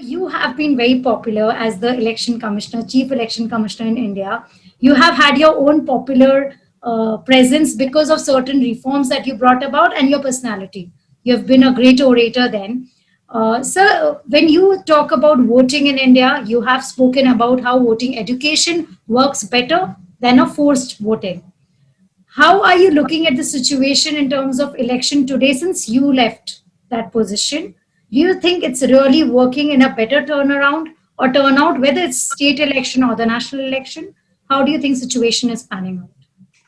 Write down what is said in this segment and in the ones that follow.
you have been very popular as the election commissioner, chief election commissioner in India. You have had your own popular presence because of certain reforms that you brought about and your personality. You have been a great orator then. Sir, when you talk about voting in India, you have spoken about how voting education works better than a forced voting. How are you looking at the situation in terms of election today since you left that position? Do you think it's really working in a better turnaround or turnout, whether it's state election or the national election? How do you think situation is panning out?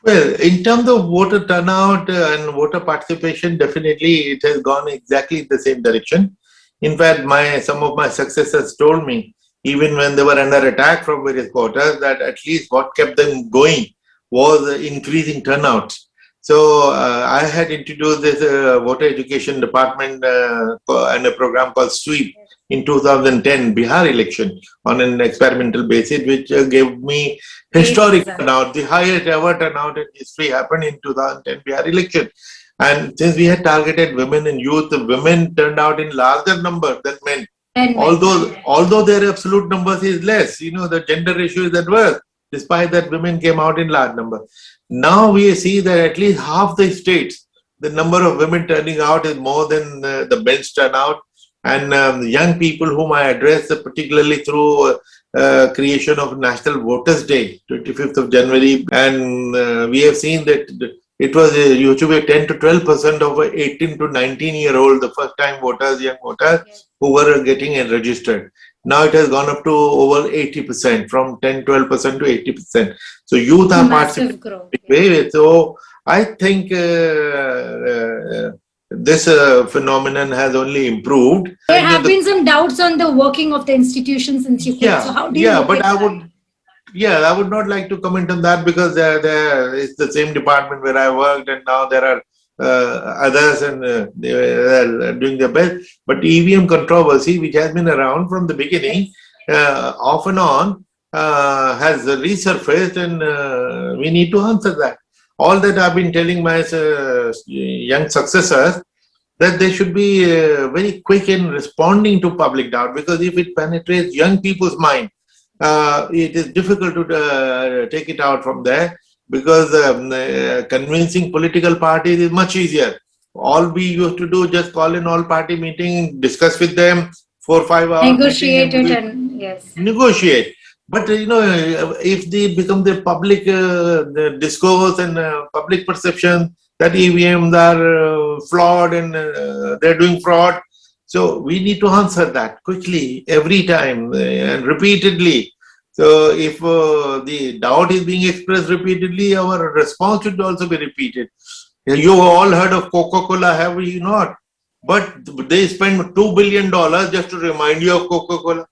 Well, in terms of voter turnout and voter participation, definitely it has gone exactly in the same direction. In fact, some of my successors told me, even when they were under attack from various quarters, that at least what kept them going was increasing turnout. So I had introduced this voter education department and a program called SWEEP in 2010 Bihar election on an experimental basis, which gave me historic turnout. The highest ever turnout in history happened in 2010 Bihar election. And since we had targeted women and youth, the women turned out in larger numbers than men. Although their absolute numbers is less, the gender ratio is adverse. Despite that, women came out in large number. Now we see that at least half the states, the number of women turning out is more than the men's turnout. And young people whom I address, particularly through creation of National Voters Day, 25th of January, and we have seen that it was used to be 10 to 12% of 18 to 19-year-old, the first-time voters, young voters, who were getting registered. Now it has gone up to over 80%, from 10-12% to 80%. So youth are participating. So I think this phenomenon has only improved. There have been some doubts on the working of the institutions since you quit. So how do you look at that? I would not like to comment on that because it's the same department where I worked, and now there are others and they are doing their best. But EVM controversy, which has been around from the beginning, off and on, has resurfaced, and we need to answer that. All that I've been telling my young successors, that they should be very quick in responding to public doubt, because if it penetrates young people's mind, it is difficult to take it out from there, because convincing political parties is much easier. All we used to do, just call in all party meeting, discuss with them 4 or 5 hours. Negotiate it and negotiate. But if they become the public the discourse and public perception that EVMs are flawed and they're doing fraud, so we need to answer that quickly, every time and repeatedly. So if the doubt is being expressed repeatedly, our response should also be repeated. You all heard of Coca-Cola, have you not? But they spend $2 billion just to remind you of Coca-Cola.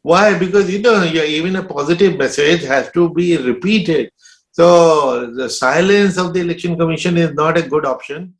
Why? Because even a positive message has to be repeated. So the silence of the Election Commission is not a good option.